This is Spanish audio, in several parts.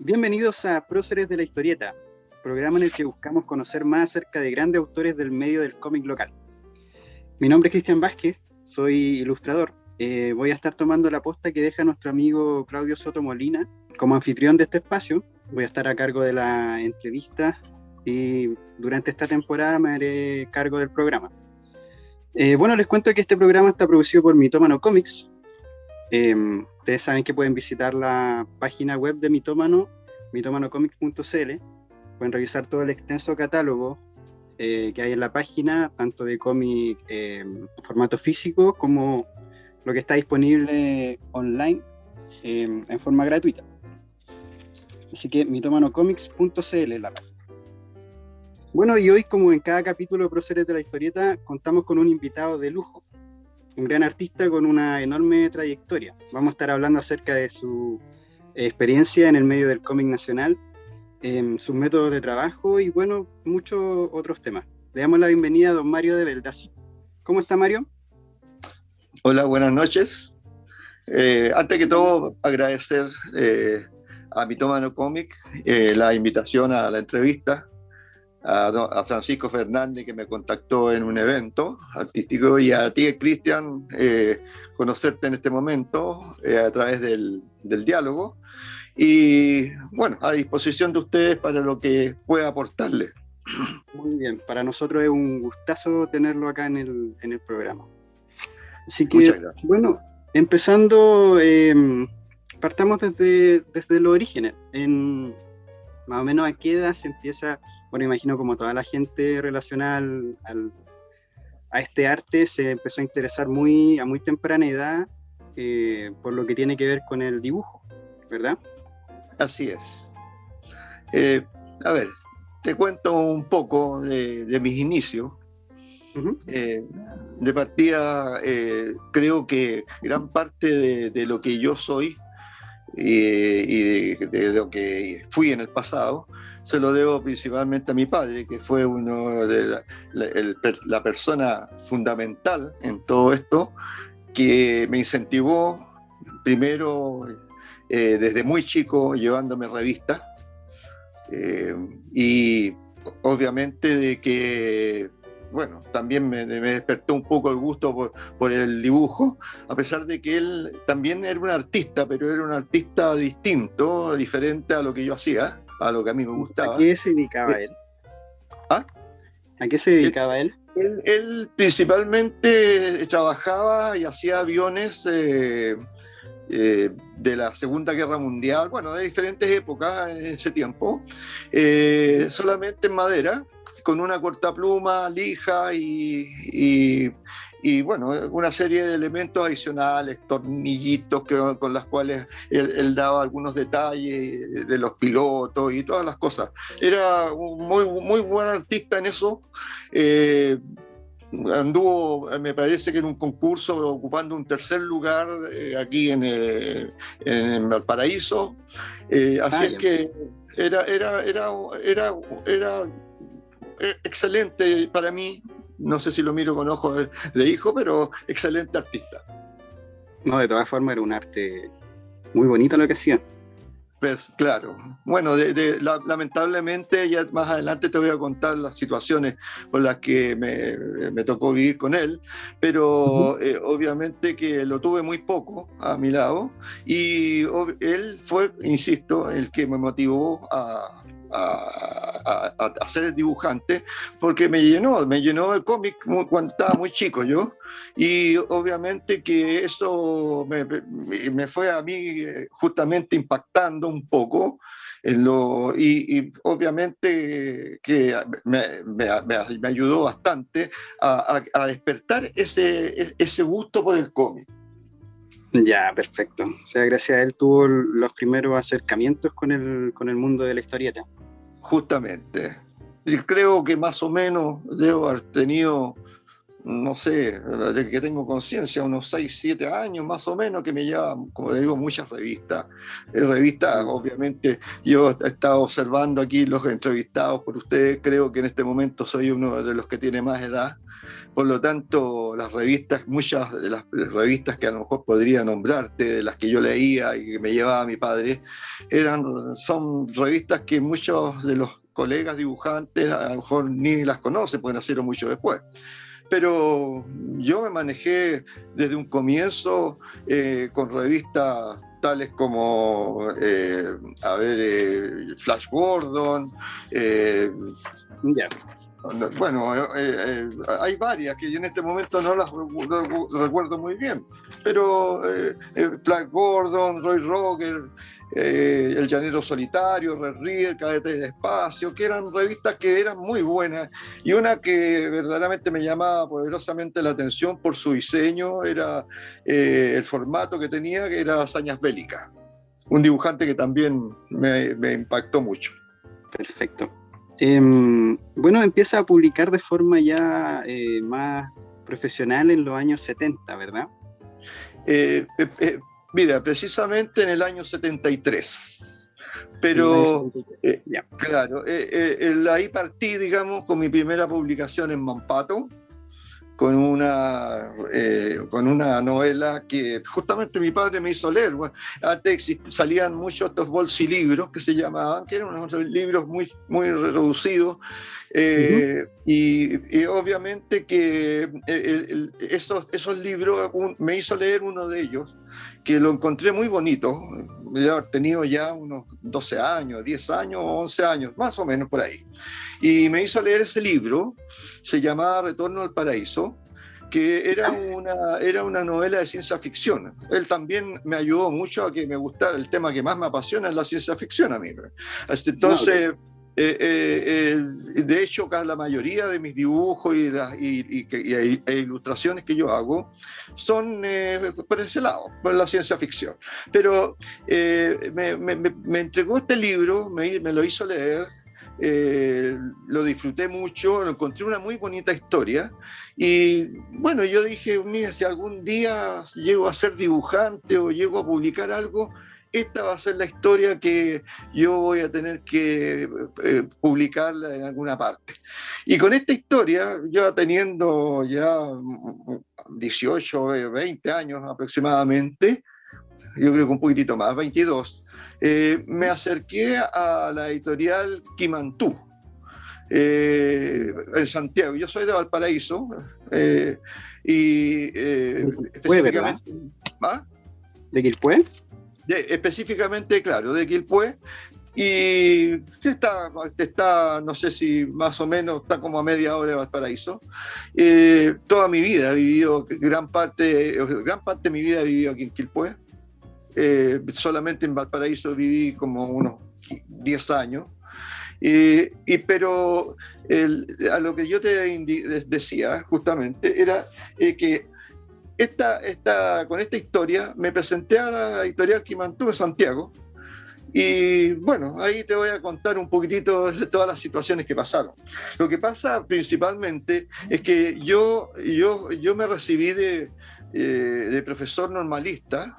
Bienvenidos a Próceres de la Historieta, programa en el que buscamos conocer más acerca de grandes autores del medio del cómic local. Mi nombre es Cristian Vázquez, soy ilustrador. Voy a estar tomando la posta que deja nuestro amigo Claudio Soto Molina como anfitrión de este espacio. Voy a estar a cargo de la entrevista y durante esta temporada me haré cargo del programa. Bueno, les cuento que este programa está producido por Mitómano Comics. Ustedes saben que pueden visitar la página web de Mitómano, mitomanocomics.cl. Pueden revisar todo el extenso catálogo que hay en la página, tanto de cómic en formato físico como lo que está disponible online en forma gratuita. Así que mitomanocomics.cl es la página. Bueno, y hoy, como en cada capítulo de Próceres de la Historieta, contamos con un invitado de lujo, un gran artista con una enorme trayectoria. Vamos a estar hablando acerca de su experiencia en el medio del cómic nacional, sus métodos de trabajo y, bueno, muchos otros temas. Le damos la bienvenida a don Mario de Beldassi. ¿Cómo está, Mario? Hola, buenas noches. Antes que todo, agradecer a Mitómano Comics la invitación a la entrevista, a Francisco Fernández, que me contactó en un evento artístico, y a ti, Cristian, conocerte en este momento a través del diálogo. Y bueno, a disposición de ustedes para lo que pueda aportarles. Muy bien, para nosotros es un gustazo tenerlo acá en el programa. Así que, bueno, empezando, partamos desde los orígenes. Más o menos a qué edad se empieza, bueno, imagino como toda la gente relacionada a este arte se empezó a interesar a muy temprana edad por lo que tiene que ver con el dibujo, ¿verdad? Así es. A ver, te cuento un poco de mis inicios. Uh-huh. De partida, creo que gran parte de lo que yo soy y de lo que fui en el pasado se lo debo principalmente a mi padre, que fue uno de la persona fundamental en todo esto, que me incentivó primero desde muy chico llevándome revistas y obviamente de que bueno, también me despertó un poco el gusto por el dibujo, a pesar de que él también era un artista, pero era un artista distinto, diferente a lo que yo hacía, a lo que a mí me gustaba. ¿A qué se dedicaba él? ¿Ah? ¿A qué se dedicaba él? Él principalmente trabajaba y hacía aviones de la Segunda Guerra Mundial, bueno, de diferentes épocas en ese tiempo, solamente en madera, con una cortapluma, lija y bueno, una serie de elementos adicionales, tornillitos con las cuales él daba algunos detalles de los pilotos y todas las cosas. Era un muy buen artista en eso. Anduvo, me parece que en un concurso ocupando un tercer lugar aquí en Valparaíso. Así es que era excelente para mí, no sé si lo miro con ojos de hijo, pero excelente artista. No, de todas formas era un arte muy bonito lo que hacía. Pues, claro, bueno, lamentablemente ya más adelante te voy a contar las situaciones por las que me tocó vivir con él, pero obviamente que lo tuve muy poco a mi lado y él fue, insisto, el que me motivó a ser dibujante, porque me llenó de cómic cuando estaba muy chico yo, y obviamente que eso me fue a mí justamente impactando un poco y obviamente que me ayudó bastante a despertar ese gusto por el cómic. Ya, perfecto. O sea, gracias a él tuvo los primeros acercamientos con el mundo de la historieta. Justamente. Y creo que más o menos debo haber tenido no sé, de que tengo conciencia, unos 6, 7 años más o menos, que me lleva, como le digo, muchas revistas. Revistas, obviamente, yo he estado observando aquí los entrevistados por ustedes, creo que en este momento soy uno de los que tiene más edad. Por lo tanto, las revistas, muchas de las revistas que a lo mejor podría nombrarte, de las que yo leía y que me llevaba mi padre, son revistas que muchos de los colegas dibujantes a lo mejor ni las conocen, porque nacieron mucho después. Pero yo me manejé desde un comienzo con revistas tales como, Flash Gordon, bueno, hay varias que en este momento no las recuerdo muy bien, pero Flash Gordon, Roy Roger, El Llanero Solitario, Red Rider, Cadete del Espacio, que eran revistas que eran muy buenas, y una que verdaderamente me llamaba poderosamente la atención por su diseño era el formato que tenía, que era Hazañas Bélicas, un dibujante que también me impactó mucho. Perfecto. Bueno, empieza a publicar de forma ya más profesional en los años 70, ¿verdad? Mira, precisamente en el año 73. Pero, claro, ahí partí, digamos, con mi primera publicación en Mampato, con una novela que justamente mi padre me hizo leer. Bueno, antes salían muchos estos bolsilibros que se llamaban, que eran unos libros muy, muy reducidos, y obviamente que esos libros me hizo leer uno de ellos, que lo encontré muy bonito. Yo he tenido ya unos 12 años, 10 años, 11 años, más o menos por ahí. Y me hizo leer ese libro, se llamaba Retorno al Paraíso, que era una novela de ciencia ficción. Él también me ayudó mucho a que me gustara. El tema que más me apasiona es la ciencia ficción a mí. Entonces, de hecho, la mayoría de mis dibujos e ilustraciones que yo hago son por ese lado, por la ciencia ficción. Pero me entregó este libro, me lo hizo leer. Lo disfruté mucho, lo encontré una muy bonita historia, y bueno, yo dije, mira, si algún día llego a ser dibujante o llego a publicar algo, esta va a ser la historia que yo voy a tener que publicarla en alguna parte. Y con esta historia, yo teniendo ya 18, 20 años aproximadamente, yo creo que un poquitito más, 22, me acerqué a la editorial Quimantú, en Santiago. Yo soy de Valparaíso, específicamente... ¿Ah? ¿De Quilpué? Específicamente, claro, de Quilpué. Y está, no sé si más o menos, está como a media hora de Valparaíso. Toda mi vida he vivido, gran parte de mi vida he vivido aquí en Quilpué. Solamente en Valparaíso viví como unos 10 años, pero a lo que yo te decía justamente era que con esta historia me presenté a la editorial Quimantú de Santiago, y bueno, ahí te voy a contar un poquitito de todas las situaciones que pasaron. Lo que pasa principalmente es que yo me recibí de profesor normalista.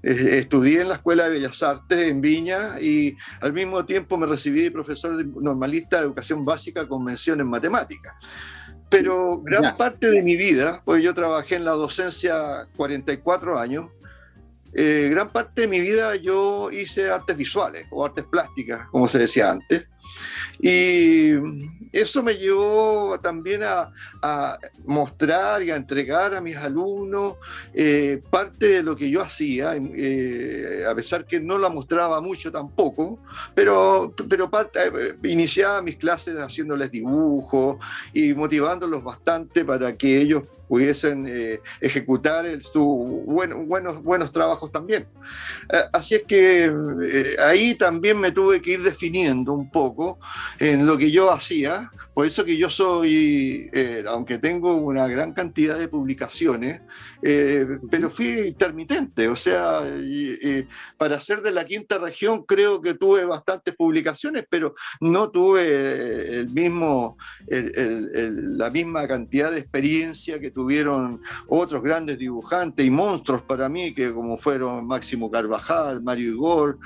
Estudié en la Escuela de Bellas Artes en Viña, y al mismo tiempo me recibí de profesor normalista de educación básica con mención en matemáticas. Pero gran parte de mi vida, pues yo trabajé en la docencia 44 años, gran parte de mi vida yo hice artes visuales o artes plásticas, como se decía antes. Y eso me llevó también a mostrar y a entregar a mis alumnos parte de lo que yo hacía, a pesar que no la mostraba mucho tampoco, pero iniciaba mis clases haciéndoles dibujos y motivándolos bastante para que ellos pudiesen ejecutar buenos trabajos también. Así es que ahí también me tuve que ir definiendo un poco en lo que yo hacía. Por eso que yo soy, aunque tengo una gran cantidad de publicaciones, pero fui intermitente. O sea, para ser de la quinta región creo que tuve bastantes publicaciones, pero no tuve la misma cantidad de experiencia que tuvieron otros grandes dibujantes y monstruos para mí, que como fueron Máximo Carvajal, Mario Igor,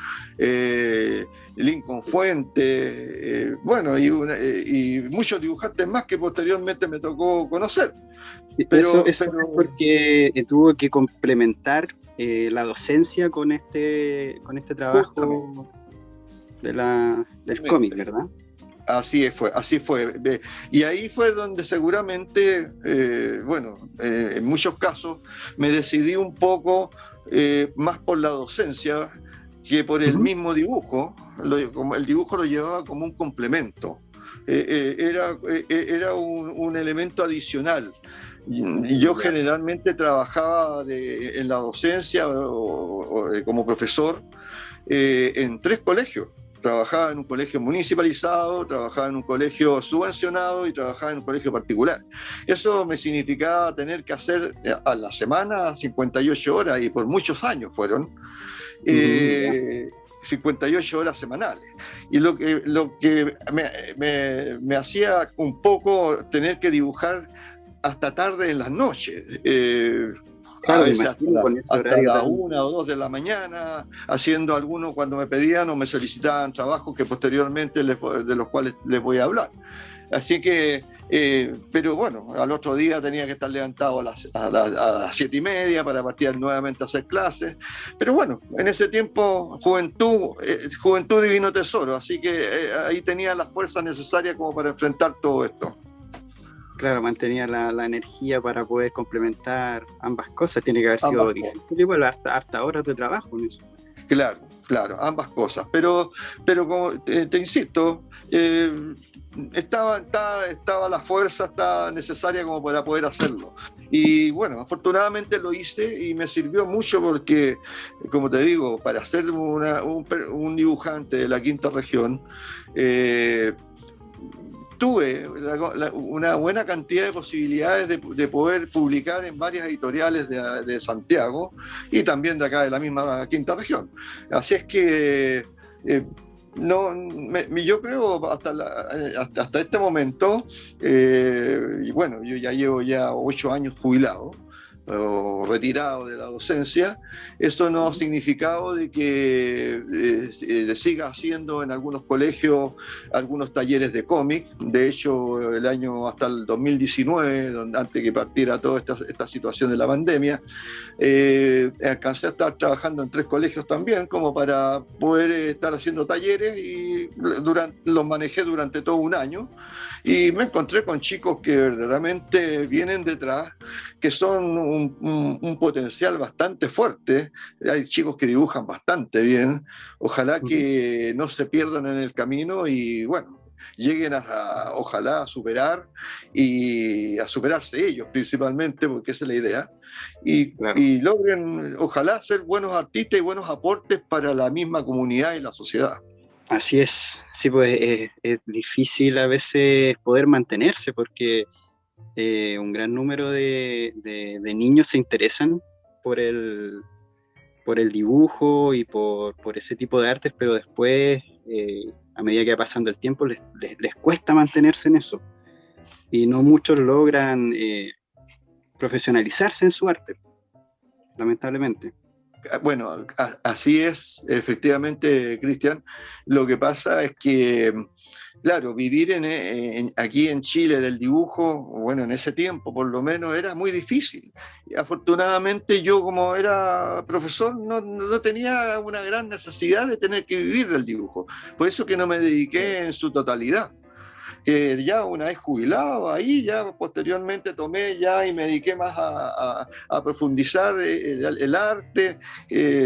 Lincoln Fuente, y muchos dibujantes más que posteriormente me tocó conocer. Pero es porque tuvo que complementar la docencia con este trabajo del cómic, ¿verdad? Así fue. Y ahí fue donde seguramente, en muchos casos me decidí un poco más por la docencia que por el mismo dibujo. El dibujo lo llevaba como un complemento. Era un elemento adicional. Y yo generalmente trabajaba en la docencia o como profesor en 3 colegios. Trabajaba en un colegio municipalizado, trabajaba en un colegio subvencionado y trabajaba en un colegio particular. Eso me significaba tener que hacer a la semana 58 horas, y por muchos años fueron 58 horas semanales. Y lo que me hacía un poco tener que dibujar hasta tarde en las noches. Claro, a veces hasta las 1 o 2 de la mañana, haciendo algunos cuando me pedían o me solicitaban trabajos que posteriormente de los cuales les voy a hablar. Así que, pero bueno, al otro día tenía que estar levantado a las 7:30 para partir nuevamente a hacer clases. Pero bueno, en ese tiempo, juventud divino tesoro, así que ahí tenía las fuerzas necesarias como para enfrentar todo esto. Claro, mantenía la energía para poder complementar ambas cosas. Tiene que haber sido igual hasta horas de trabajo en eso. Claro, ambas cosas. Pero como te insisto, estaba la fuerza, estaba necesaria como para poder hacerlo. Y bueno, afortunadamente lo hice y me sirvió mucho porque, como te digo, para ser un dibujante de la quinta región, tuve una buena cantidad de posibilidades de poder publicar en varias editoriales de Santiago y también de acá de la misma quinta región. Así es que yo creo hasta este momento, y bueno, yo ya llevo 8 años jubilado o retirado de la docencia. Eso no ha significado de que siga haciendo en algunos colegios algunos talleres de cómic. De hecho, el año hasta el 2019, antes que partiera toda esta situación de la pandemia, alcancé a estar trabajando en 3 colegios también, como para poder estar haciendo talleres, y los manejé durante todo un año. Y me encontré con chicos que verdaderamente vienen detrás, que son un potencial bastante fuerte. Hay chicos que dibujan bastante bien. Ojalá que no se pierdan en el camino y, bueno, lleguen ojalá a superar y a superarse ellos principalmente, porque esa es la idea. Y logren, ojalá, ser buenos artistas y buenos aportes para la misma comunidad y la sociedad. Así es, sí, pues es difícil a veces poder mantenerse porque un gran número de niños se interesan por el dibujo y por ese tipo de artes, pero después, a medida que va pasando el tiempo, les cuesta mantenerse en eso. Y no muchos logran profesionalizarse en su arte, lamentablemente. Bueno, así es, efectivamente, Cristian. Lo que pasa es que, claro, vivir aquí en Chile del dibujo, bueno, en ese tiempo por lo menos era muy difícil. Y afortunadamente yo, como era profesor, no tenía una gran necesidad de tener que vivir del dibujo. Por eso que no me dediqué en su totalidad. ya una vez jubilado, ahí ya posteriormente tomé ya y me dediqué más a profundizar el arte,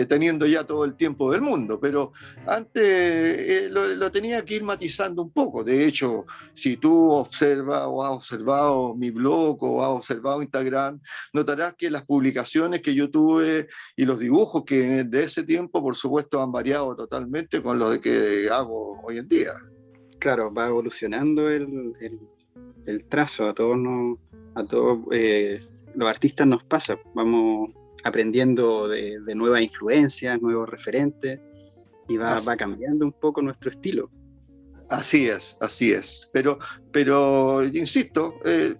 teniendo ya todo el tiempo del mundo, pero antes lo tenía que ir matizando un poco. De hecho, si tú observas o has observado mi blog o has observado Instagram, notarás que las publicaciones que yo tuve y los dibujos que de ese tiempo, por supuesto, han variado totalmente con lo de que hago hoy en día. Claro, va evolucionando el trazo, a todos los artistas nos pasa, vamos aprendiendo de nuevas influencias, nuevos referentes, y va cambiando un poco nuestro estilo. Así es. Pero insisto,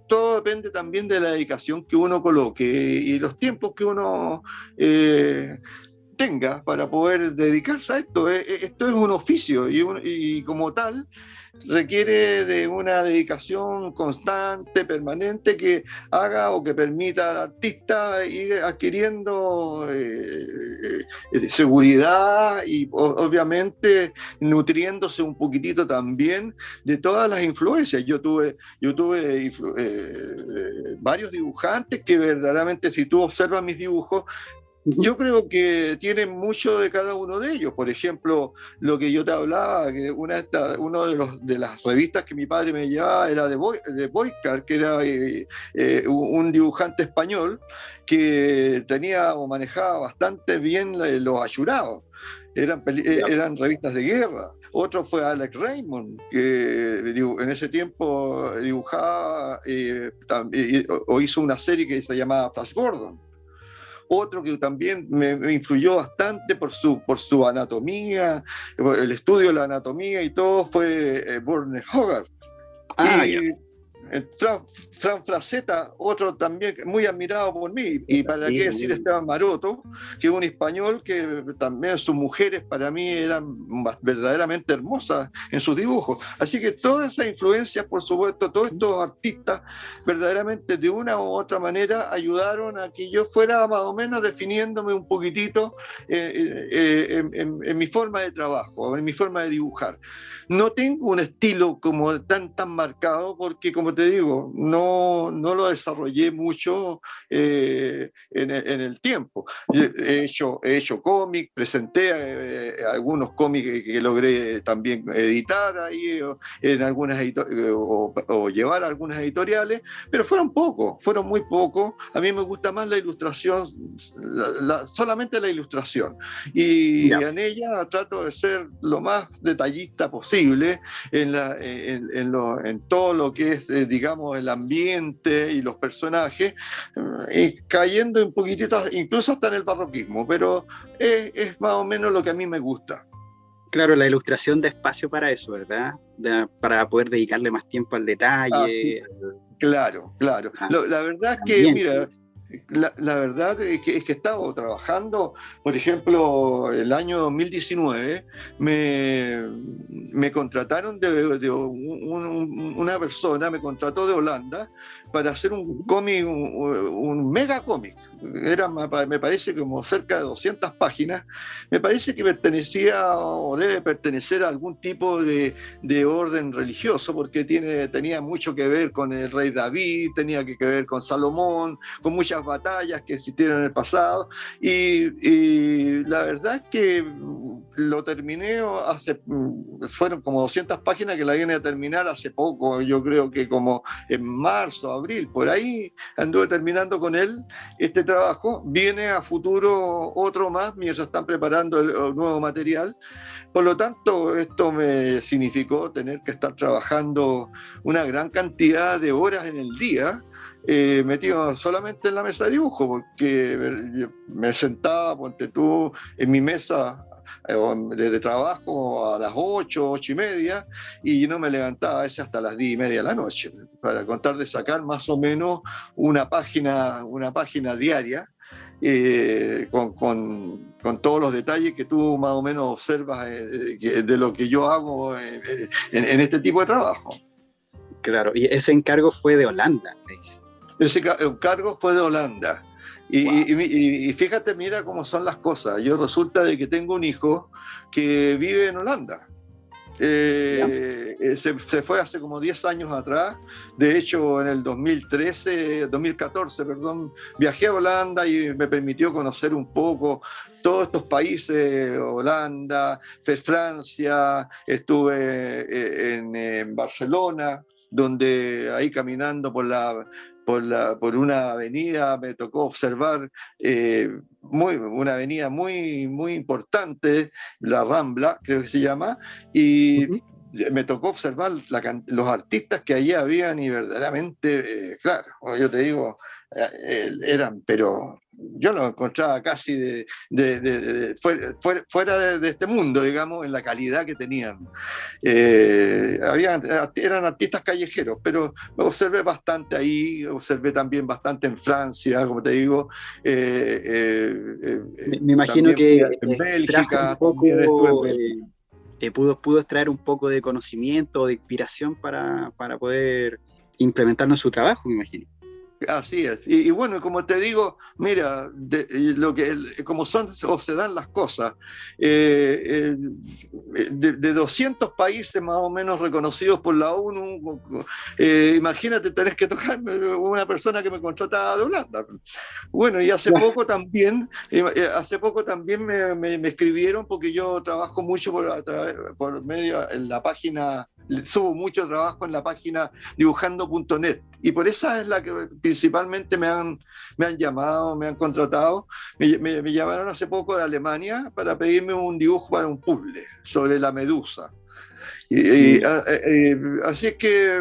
todo depende también de la dedicación que uno coloque y los tiempos que uno tenga para poder dedicarse a esto. Esto es un oficio y como tal requiere de una dedicación constante, permanente, que haga o que permita al artista ir adquiriendo seguridad y obviamente nutriéndose un poquitito también de todas las influencias. Yo tuve varios dibujantes que verdaderamente, si tú observas mis dibujos, yo creo que tienen mucho de cada uno de ellos. Por ejemplo, lo que yo te hablaba, que uno de las revistas que mi padre me llevaba era de Boycar, que era un dibujante español que tenía o manejaba bastante bien los ayurados. Eran revistas de guerra. Otro fue Alex Raymond, que en ese tiempo dibujaba o hizo una serie que se llamaba Flash Gordon. Otro que también me influyó bastante por su anatomía, el estudio de la anatomía y todo, fue Burne Hogarth. Fran Frazetta, otro también muy admirado por mí, y para qué decir Esteban Maroto, que es un español que también sus mujeres para mí eran verdaderamente hermosas en sus dibujos. Así que todas esas influencias, por supuesto, todos estos artistas verdaderamente de una u otra manera ayudaron a que yo fuera más o menos definiéndome un poquitito en mi forma de trabajo, en mi forma de dibujar. No tengo un estilo como tan marcado porque, como te digo, no lo desarrollé mucho en el tiempo. He hecho cómics, presenté algunos cómics que logré también editar ahí en algunas o llevar a algunas editoriales, pero fueron muy pocos. A mí me gusta más la ilustración, solamente la ilustración, y en ella trato de ser lo más detallista posible en todo lo que es, digamos, el ambiente y los personajes, y cayendo un poquitito, incluso hasta en el barroquismo, pero es más o menos lo que a mí me gusta. Claro, la ilustración da espacio para eso, ¿verdad? Para poder dedicarle más tiempo al detalle. Sí. Claro. La verdad es que, mira, la verdad es que he estado trabajando, por ejemplo, el año 2019 me contrataron una persona, me contrató de Holanda para hacer un cómic, un mega cómic. Era, me parece, como cerca de 200 páginas. Me parece que pertenecía o debe pertenecer a algún tipo de orden religioso, porque tenía mucho que ver con el rey David, tenía que ver con Salomón, con muchas batallas que existieron en el pasado, y la verdad es que lo terminé fueron como 200 páginas que la vine a terminar hace poco, yo creo que como en marzo, abril, por ahí anduve terminando con él este trabajo. Viene a futuro otro más mientras están preparando el nuevo material. Por lo tanto, esto me significó tener que estar trabajando una gran cantidad de horas en el día, metido solamente en la mesa de dibujo, porque me sentaba, ponte tú, en mi mesa de trabajo a las 8:30, y no me levantaba a veces hasta las 10:30 de la noche, para contar de sacar más o menos una página diaria, con todos los detalles que tú más o menos observas de lo que yo hago en este tipo de trabajo. Claro, y ese encargo fue de Holanda, me dice. Ese encargo fue de Holanda. Y fíjate, mira cómo son las cosas. Yo resulta de que tengo un hijo que vive en Holanda. Se fue hace como 10 años atrás. De hecho, en el 2014, perdón, viajé a Holanda y me permitió conocer un poco todos estos países, Holanda, Francia, estuve en Barcelona, donde ahí caminando por una avenida me tocó observar una avenida muy importante, la Rambla, creo que se llama, y me tocó observar los artistas que allí habían y verdaderamente, claro, yo te digo, eran, pero yo los encontraba casi fuera de este mundo, digamos, en la calidad que tenían. Eran artistas callejeros, pero observé bastante ahí, observé también bastante en Francia, como te digo. Me imagino que en Bélgica, pudo extraer un poco de conocimiento, de inspiración para poder implementarlo en su trabajo, me imagino. Así es. Y bueno, como te digo, mira, como son o se dan las cosas, de 200 países más o menos reconocidos por la ONU, imagínate, tenés que tocarme una persona que me contrataba de Holanda. Bueno, y hace poco también me escribieron, porque yo trabajo mucho por medio en la página, subo mucho trabajo en la página dibujando.net, y por esa es la que principalmente me han llamado, me han contratado. Me llamaron hace poco de Alemania para pedirme un dibujo para un puzzle sobre la medusa. Así que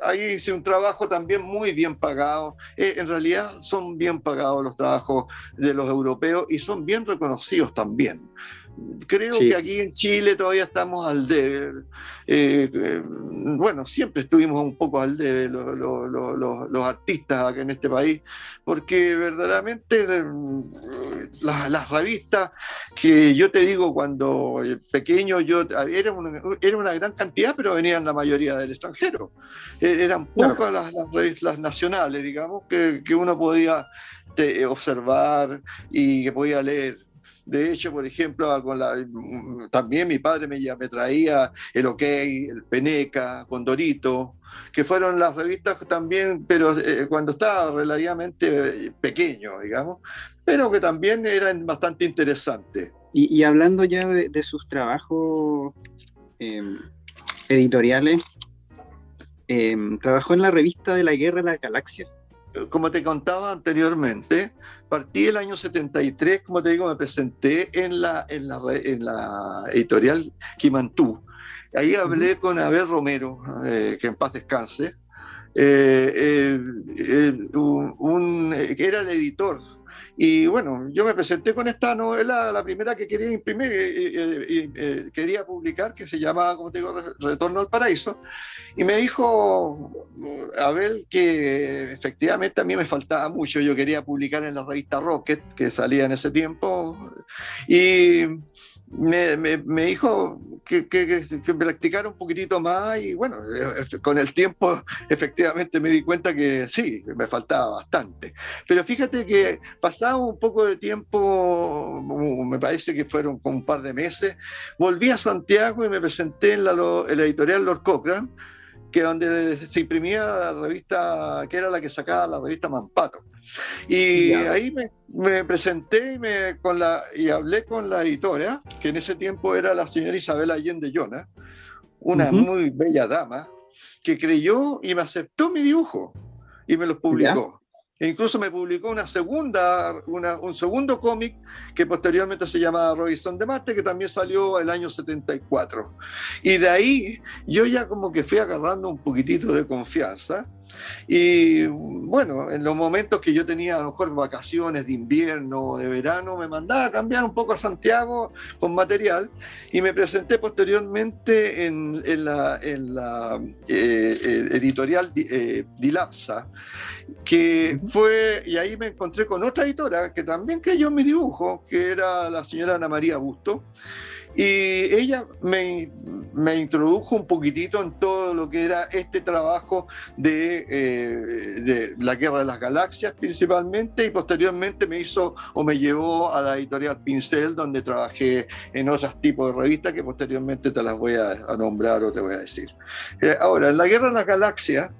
ahí hice un trabajo también muy bien pagado. En realidad son bien pagados los trabajos de los europeos y son bien reconocidos también. Creo que aquí en Chile todavía estamos al debe. Bueno, siempre estuvimos un poco al debe los artistas acá en este país, porque verdaderamente las revistas que yo te digo, cuando pequeño era una gran cantidad, pero venían la mayoría del extranjero. Eran pocas las revistas nacionales, digamos, que uno podía observar y que podía leer. De hecho, por ejemplo, también mi padre me traía el OK, el Peneca, Condorito, que fueron las revistas también, pero cuando estaba relativamente pequeño, digamos, pero que también eran bastante interesantes. Y hablando ya de sus trabajos editoriales, trabajó en la revista de la Guerra de las Galaxias. Como te contaba anteriormente, partí el año 73, como te digo, me presenté en la editorial Quimantú. Ahí hablé con Abel Romero, que en paz descanse, que era el editor. Y bueno, yo me presenté con esta novela, la primera que quería imprimir, quería publicar, que se llamaba, como te digo, Retorno al Paraíso. Y me dijo Abel que efectivamente a mí me faltaba mucho. Yo quería publicar en la revista Rocket, que salía en ese tiempo. Y me dijo que practicara un poquitito más, y bueno, con el tiempo efectivamente me di cuenta que sí, me faltaba bastante. Pero fíjate que pasado un poco de tiempo, me parece que fueron como un par de meses, volví a Santiago y me presenté en la editorial Lord Cochrane, que donde se imprimía la revista, que era la que sacaba la revista Mampato. Y ahí me presenté y hablé con la editora, que en ese tiempo era la señora Isabel Allende Llona, una muy bella dama, que creyó y me aceptó mi dibujo y me los publicó. E incluso me publicó un segundo cómic que posteriormente se llamaba Robinson de Marte, que también salió el año 74. Y de ahí yo ya como que fui agarrando un poquitito de confianza. Y bueno, en los momentos que yo tenía a lo mejor vacaciones de invierno o de verano, me mandaba a cambiar un poco a Santiago con material, y me presenté posteriormente en la editorial Dilapsa, y ahí me encontré con otra editora que también creyó en mi dibujo, que era la señora Ana María Busto. Y ella me introdujo un poquitito en todo lo que era este trabajo de la Guerra de las Galaxias principalmente, y posteriormente me llevó a la editorial Pincel, donde trabajé en otros tipos de revistas que posteriormente te las voy a nombrar o te voy a decir. Ahora, en la Guerra de las Galaxias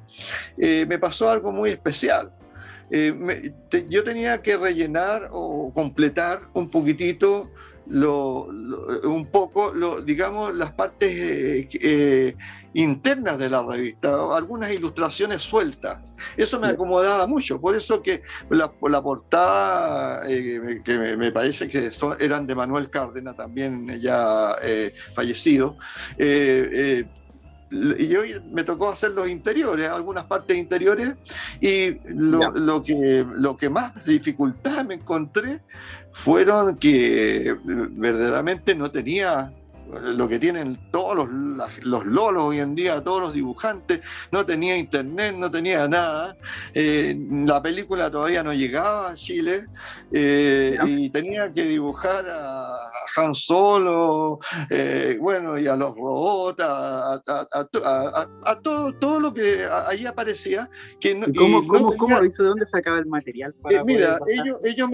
me pasó algo muy especial. Yo tenía que rellenar o completar un poquitito digamos, las partes internas de la revista, algunas ilustraciones sueltas. Eso me acomodaba mucho, por eso que la portada, que me parece que eran de Manuel Cárdenas, también ya fallecido, y hoy me tocó hacer los interiores, algunas partes interiores, y lo que más dificultad me encontré fueron que verdaderamente no tenía lo que tienen todos los lolos hoy en día, todos los dibujantes. No tenía internet, no tenía nada. La película todavía no llegaba a Chile, y tenía que dibujar a Han Solo, bueno, y a los robots, a todo lo que ahí aparecía. Que no, ¿Cómo lo hizo? ¿De dónde sacaba el material? Mira, ellos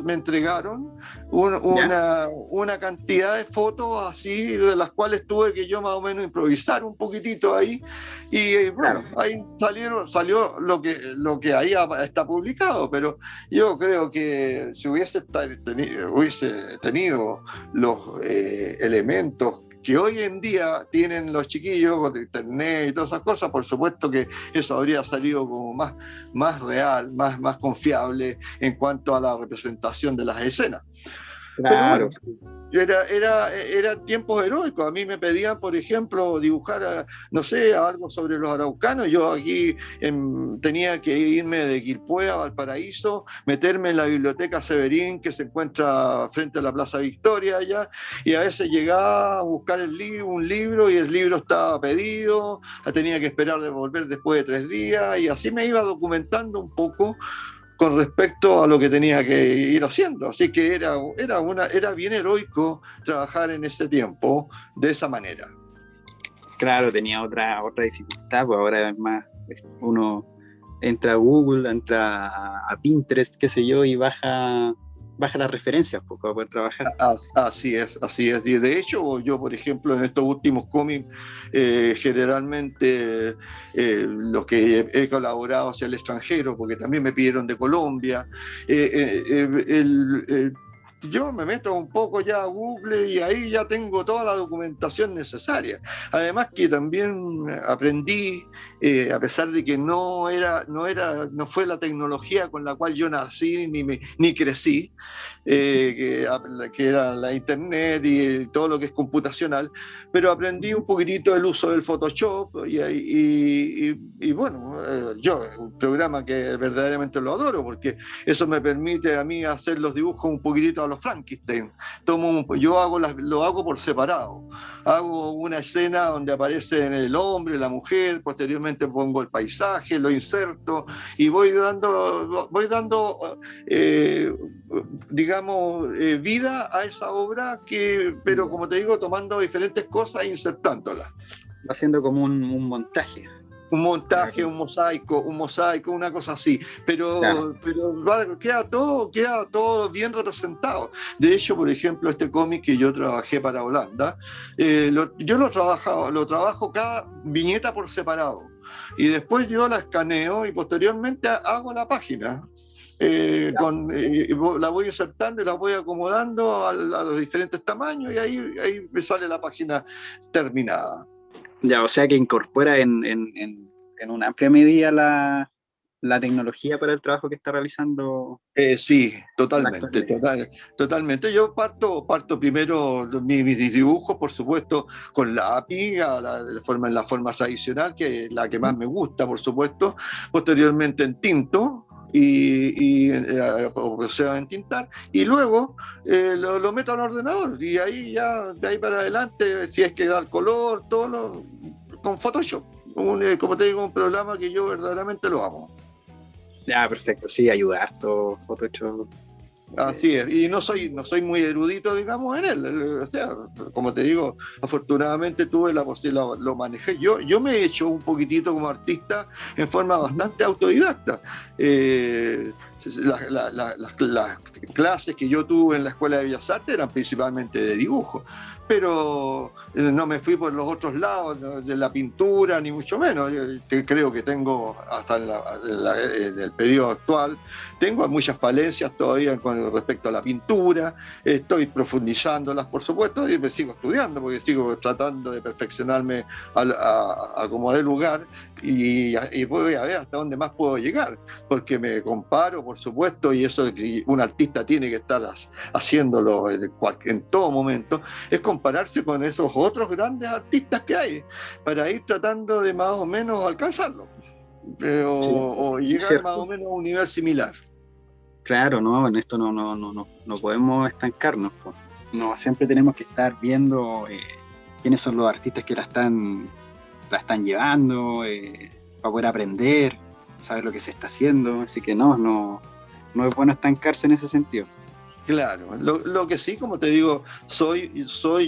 me entregaron una cantidad de fotos así, de las cuales tuve que yo más o menos improvisar un poquitito ahí, y bueno, ahí salió lo que ahí está publicado. Pero yo creo que si hubiese tenido los elementos que hoy en día tienen los chiquillos con internet y todas esas cosas, por supuesto que eso habría salido como más real, más confiable en cuanto a la representación de las escenas. Claro. Pero bueno, era tiempos heroicos. A mí me pedían, por ejemplo, dibujar, no sé, algo sobre los araucanos. Yo aquí tenía que irme de Quilpué a Valparaíso, meterme en la biblioteca Severín, que se encuentra frente a la Plaza Victoria allá, y a veces llegaba a buscar un libro, y el libro estaba pedido, tenía que esperar de volver después de 3 días, y así me iba documentando un poco con respecto a lo que tenía que ir haciendo. Así que era bien heroico trabajar en ese tiempo de esa manera. Claro, tenía otra dificultad, pues ahora es más, uno entra a Google, entra a Pinterest, qué sé yo, y baja las referencias pues, para poder trabajar. Así es. Y de hecho, yo, por ejemplo, en estos últimos cómics, generalmente los que he colaborado hacia el extranjero, porque también me pidieron de Colombia, yo me meto un poco ya a Google y ahí ya tengo toda la documentación necesaria. Además que también aprendí, a pesar de que no fue la tecnología con la cual yo nací ni crecí, que era la internet y todo lo que es computacional, pero aprendí un poquitito el uso del Photoshop y bueno, yo, un programa que verdaderamente lo adoro, porque eso me permite a mí hacer los dibujos un poquitito a los Frankenstein. Yo lo hago por separado. Hago una escena donde aparece el hombre, la mujer, posteriormente pongo el paisaje, lo inserto y voy dando digamos, vida a esa obra, pero como te digo, tomando diferentes cosas e insertándolas. Haciendo como un montaje. Un montaje, un mosaico, una cosa así, pero queda todo bien representado. De hecho, por ejemplo, este cómic que yo trabajé para Holanda, yo lo trabajo cada viñeta por separado, y después yo la escaneo y posteriormente hago la página. La voy insertando y la voy acomodando a los diferentes tamaños, y ahí me sale la página terminada. Ya, o sea que incorpora en una amplia medida la tecnología para el trabajo que está realizando. Sí, totalmente. Yo parto primero mis dibujos, por supuesto, con lápiz, en la forma tradicional, que es la que más me gusta, por supuesto. Posteriormente en tinto, o procedo a entintar, y luego lo meto al ordenador, y ahí ya, de ahí para adelante, si es que da el color, con Photoshop. Como te digo, un programa que yo verdaderamente lo amo. Ya, perfecto, sí, ayuda harto Photoshop. Así es, y no soy muy erudito, digamos, en él. O sea, como te digo, afortunadamente tuve la posibilidad, lo manejé. Yo me he hecho un poquitito como artista en forma bastante autodidacta. Las clases que yo tuve en la Escuela de Bellas Artes eran principalmente de dibujo, pero no me fui por los otros lados, ¿no?, de la pintura, ni mucho menos. Yo creo que tengo, hasta en el periodo actual, tengo muchas falencias todavía con respecto a la pintura. Estoy profundizándolas, por supuesto, y me sigo estudiando, porque sigo tratando de perfeccionarme a como dé lugar, y voy a ver hasta dónde más puedo llegar, porque me comparo, por supuesto, y eso que un artista tiene que estar haciéndolo en todo momento, es compararse con esos otros grandes artistas que hay, para ir tratando de más o menos alcanzarlo, Sí, o llegar más o menos a un nivel similar. claro, no, en esto no podemos estancarnos, pues. No, siempre tenemos que estar viendo quiénes son los artistas que la están llevando, para poder aprender, saber lo que se está haciendo, así que no es bueno estancarse en ese sentido. Claro, lo que sí, como te digo, soy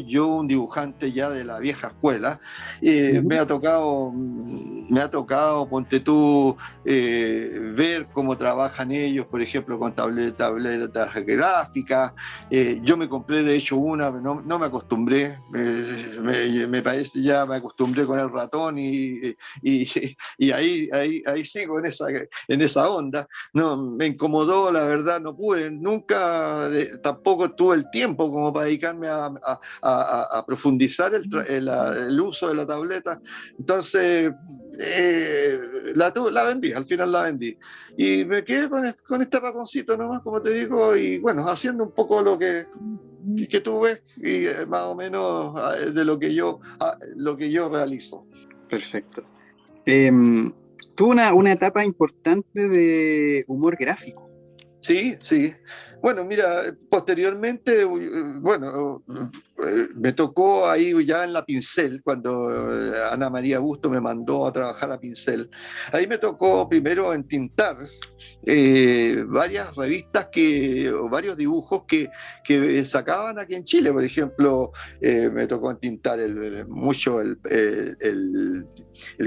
yo un dibujante ya de la vieja escuela. Me ha tocado, ponte tú, ver cómo trabajan ellos, por ejemplo, con tabletas gráficas. Yo me compré, de hecho, una, no me acostumbré, me parece, ya me acostumbré con el ratón, y ahí sigo en esa onda. No, me incomodó, la verdad, no pude, nunca. Tampoco tuve el tiempo como para dedicarme a profundizar el uso de la tableta. Entonces, la vendí, al final la vendí. Y me quedé con este ratoncito nomás, como te digo, y bueno, haciendo un poco lo que tú ves, y más o menos de lo que yo realizo. Perfecto. Tuvo una etapa importante de humor gráfico. Sí, sí. Bueno, mira, posteriormente, bueno, me tocó ahí ya en la Pincel, cuando Ana María Busto me mandó a trabajar a Pincel. Ahí me tocó primero entintar varias revistas o varios dibujos que sacaban aquí en Chile. Por ejemplo, me tocó entintar mucho el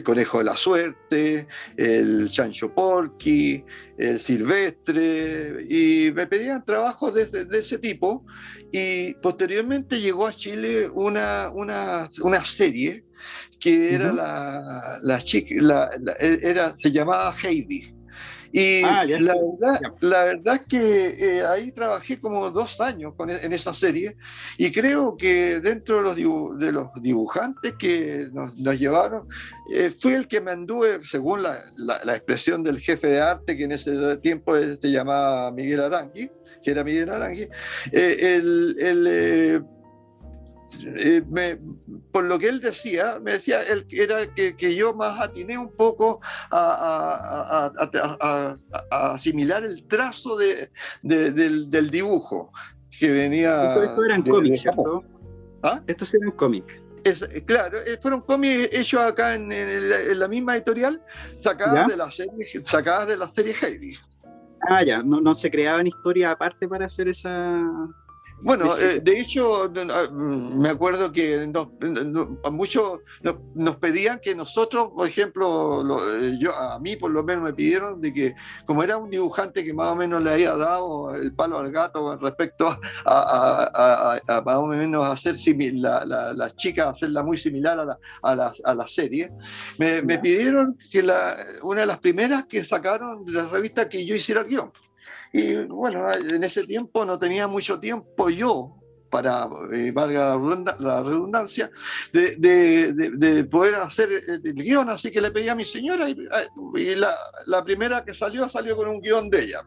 Conejo de la Suerte, el Chancho Porky, el Silvestre, y me pedían trabajos de ese tipo. Y posteriormente llegó a Chile una serie que era se llamaba Heidi. Y la verdad es que ahí trabajé como 2 años en esa serie, y creo que dentro de los dibujantes que nos llevaron, fui el que me anduve, según la expresión del jefe de arte, que en ese tiempo se llamaba Miguel Arangui, que era Miguel Arangui, por lo que él decía, me decía era que yo más atiné un poco a asimilar el trazo del dibujo que venía. Esto eran cómics, ¿cierto? ¿Ah? Estos eran cómics. Claro, fueron cómics hechos acá en la misma editorial, sacadas de la serie Heidi. Ah, ya, no se creaban historias aparte para hacer esa... Bueno, de hecho, me acuerdo que muchos nos pedían que nosotros, por ejemplo, a mí por lo menos me pidieron de que, como era un dibujante que más o menos le había dado el palo al gato con respecto a más o menos hacer la chica, hacerla muy similar a la serie, me pidieron que una de las primeras que sacaron de la revista, que yo hiciera el guión. Y bueno, en ese tiempo no tenía mucho tiempo yo para, valga la redundancia, de poder hacer el guión, así que le pedí a mi señora, y la primera que salió con un guión de ella.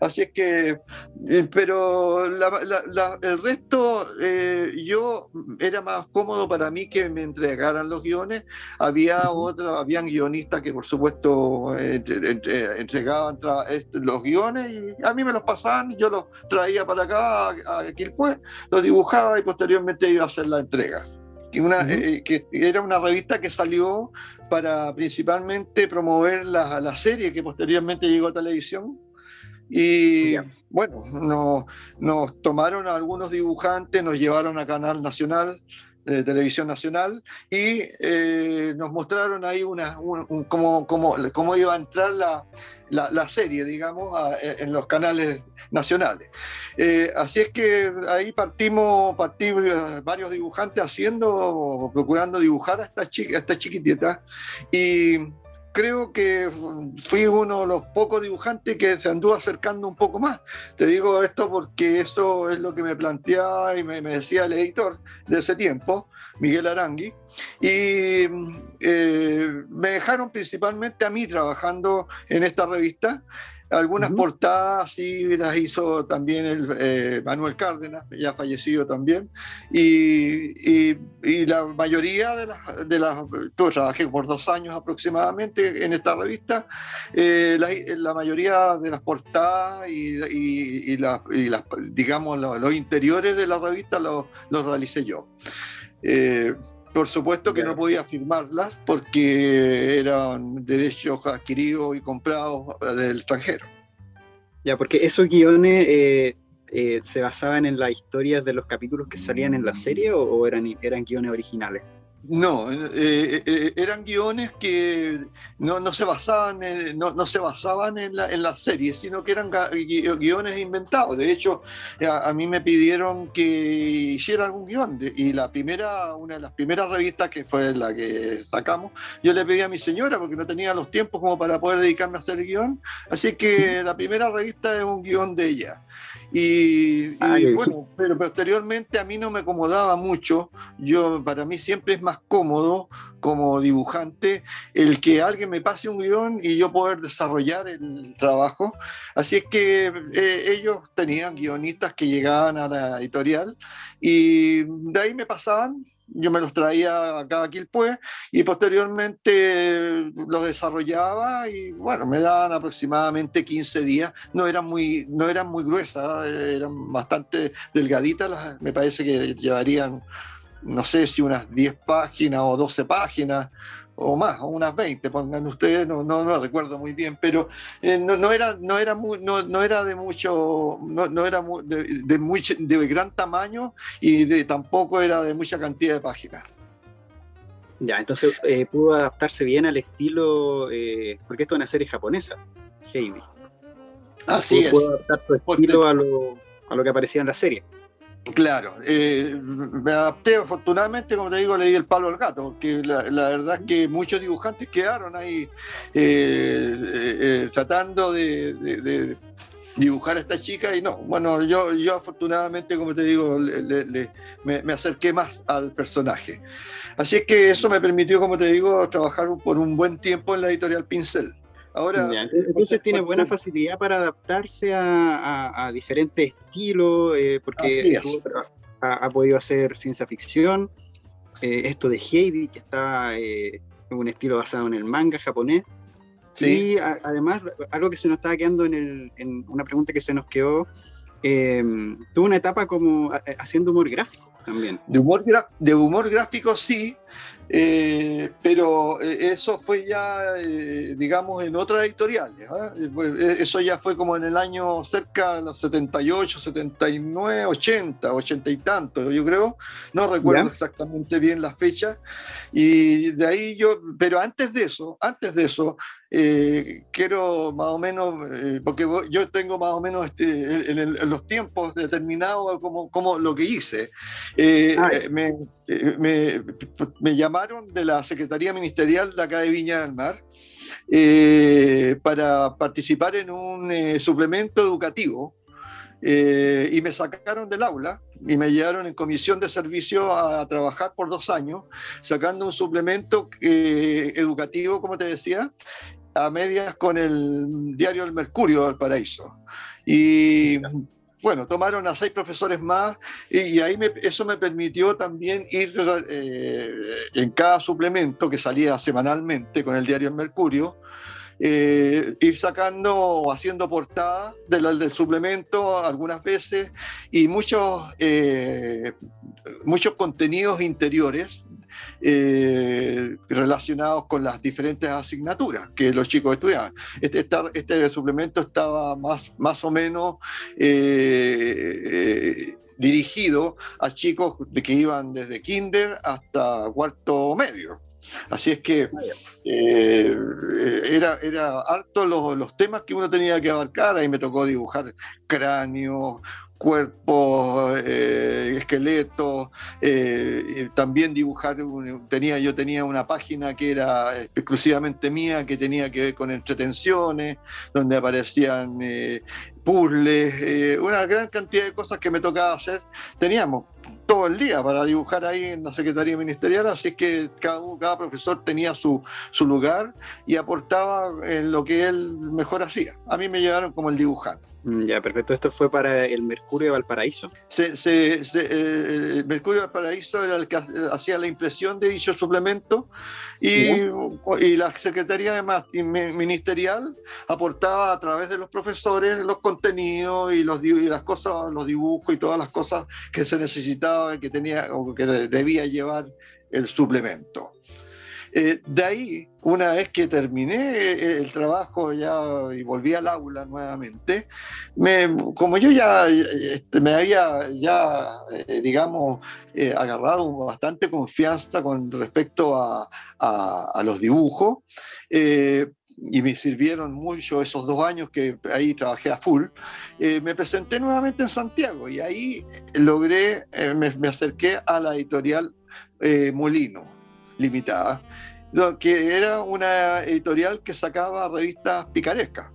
Así es que, pero el resto, yo era más cómodo para mí que me entregaran los guiones. Habían guionistas que por supuesto entregaban los guiones, y a mí me los pasaban, y yo los traía para acá a Quilpué, los dibujaba, y posteriormente iba a hacer la entrega. Que era una revista que salió para principalmente promover la serie que posteriormente llegó a televisión, Y Ya. bueno, nos tomaron a algunos dibujantes, nos llevaron a Canal Nacional, Televisión Nacional, y nos mostraron ahí cómo iba a entrar la serie, digamos, en los canales nacionales. Así es que ahí partí varios dibujantes procurando dibujar a esta chiquitita, y creo que fui uno de los pocos dibujantes que se anduvo acercando un poco más. Te digo esto porque eso es lo que me planteaba y me decía el editor de ese tiempo, Miguel Arangui, y me dejaron principalmente a mí trabajando en esta revista. Algunas portadas sí las hizo también Manuel Cárdenas, ya fallecido también, y la mayoría yo trabajé por 2 años aproximadamente en esta revista, la mayoría de las portadas digamos, los interiores de la revista los realicé yo. Por supuesto que no podía firmarlas porque eran derechos adquiridos y comprados del extranjero. Ya, porque esos guiones se basaban en las historias de los capítulos que salían en la serie o eran guiones originales. No, eran guiones que no se basaban en la serie, sino que eran guiones inventados. De hecho, a mí me pidieron que hiciera algún guión, y una de las primeras revistas, que fue la que sacamos, yo le pedí a mi señora porque no tenía los tiempos como para poder dedicarme a hacer el guión, así que la primera revista es un guión de ella. Y bueno, pero posteriormente a mí no me acomodaba mucho. Para mí siempre es más cómodo como dibujante el que alguien me pase un guión y yo poder desarrollar el trabajo. Así es que ellos tenían guionistas que llegaban a la editorial y de ahí me pasaban. Yo me los traía acá a Quilpué y posteriormente los desarrollaba, y bueno, me daban aproximadamente 15 días. No eran muy gruesas, eran bastante delgaditas. Me parece que llevarían, no sé si unas 10 páginas o 12 páginas o más, o unas 20, pongan ustedes, no recuerdo muy bien, pero no era de gran tamaño, y tampoco era de mucha cantidad de páginas. Ya, entonces pudo adaptarse bien al estilo, porque esto es una serie japonesa, Heidi. Así es. Pudo adaptar su estilo a lo que aparecía en la serie. Claro, me adapté afortunadamente, como te digo, le di el palo al gato, porque la verdad es que muchos dibujantes quedaron ahí tratando de dibujar a esta chica, y no, bueno, yo afortunadamente, como te digo, me acerqué más al personaje. Así es que eso me permitió, como te digo, trabajar por un buen tiempo en la editorial Pincel. Ahora, ya, entonces tiene buena facilidad para adaptarse a diferentes estilos, porque ha podido hacer ciencia ficción, esto de Heidi, que está en un estilo basado en el manga japonés. Sí. Y además, algo que se nos estaba quedando en una pregunta que se nos quedó, tuvo una etapa como haciendo humor gráfico también. De humor gráfico, sí. Pero eso fue ya, digamos, en otras editoriales, ¿eh? Eso ya fue como en el año cerca de los 78, 79, 80 y tanto, yo creo. No recuerdo exactamente bien la fecha. Y de ahí pero antes de eso, quiero más o menos, porque yo tengo más o menos en los tiempos determinados como lo que hice. Me llamaron de la Secretaría Ministerial de acá de Viña del Mar para participar en un suplemento educativo, y me sacaron del aula y me llevaron en comisión de servicio a trabajar por 2 años, sacando un suplemento educativo, como te decía, a medias con el diario El Mercurio de Valparaíso. Y bueno, tomaron a 6 profesores más, y ahí eso me permitió también ir en cada suplemento que salía semanalmente con el diario El Mercurio, ir sacando o haciendo portadas del suplemento algunas veces, y muchos contenidos interiores relacionados con las diferentes asignaturas que los chicos estudiaban. Este suplemento estaba más o menos dirigido a chicos que iban desde kinder hasta cuarto medio. Así es que era harto los temas que uno tenía que abarcar. Ahí me tocó dibujar cráneos, cuerpos, esqueletos, también dibujar, yo tenía una página que era exclusivamente mía, que tenía que ver con entretenciones, donde aparecían puzzles, una gran cantidad de cosas que me tocaba hacer. Teníamos todo el día para dibujar ahí en la Secretaría Ministerial, así es que cada profesor tenía su lugar y aportaba en lo que él mejor hacía. A mí me llevaron como el dibujante. Ya, perfecto. Esto fue para el Mercurio de Valparaíso. El Mercurio de Valparaíso era el que hacía la impresión de dicho suplemento y la Secretaría Ministerial aportaba a través de los profesores los contenidos y las cosas, los dibujos y todas las cosas que se necesitaba, que debía llevar el suplemento. De ahí, una vez que terminé el trabajo y volví al aula nuevamente, como yo ya me había agarrado bastante confianza con respecto a los dibujos, y me sirvieron mucho esos 2 años que ahí trabajé a full, me presenté nuevamente en Santiago y ahí me acerqué a la editorial Molino Limitada, que era una editorial que sacaba revistas picarescas.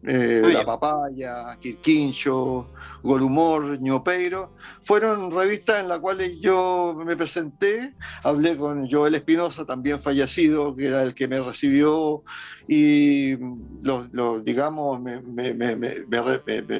La Papaya, Quirquincho, Golumor, Ñopeiro, fueron revistas en las cuales yo me presenté, hablé con Joel Espinosa, también fallecido, que era el que me recibió, y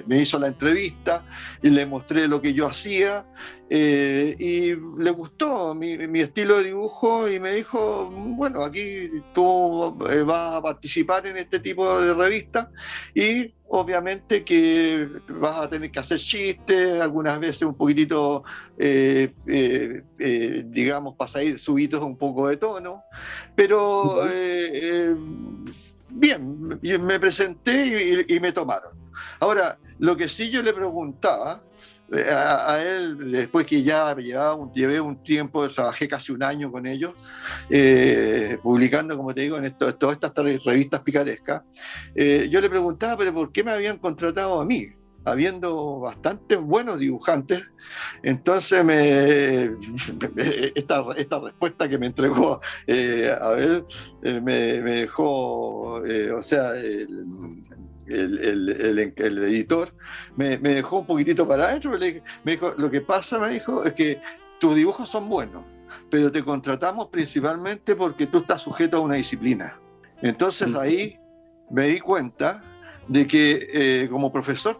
me hizo la entrevista y le mostré lo que yo hacía, y le gustó mi estilo de dibujo y me dijo, bueno, aquí tú vas a participar en este tipo de revistas y obviamente que vas a tener que hacer chistes, algunas veces un poquitito, pasadizos, subidos un poco de tono, pero bien, me presenté y me tomaron. Ahora, lo que sí yo le preguntaba a él, después que ya llevé un tiempo, trabajé casi 1 año con ellos, publicando, como te digo, en todas estas revistas picarescas, yo le preguntaba, pero ¿por qué me habían contratado a mí? Habiendo bastantes buenos dibujantes. Entonces esta respuesta que me entregó Abel me dejó, el editor me dejó un poquitito para adentro. Me dijo, lo que pasa, me dijo, es que tus dibujos son buenos, pero te contratamos principalmente porque tú estás sujeto a una disciplina. Entonces ahí me di cuenta de que como profesor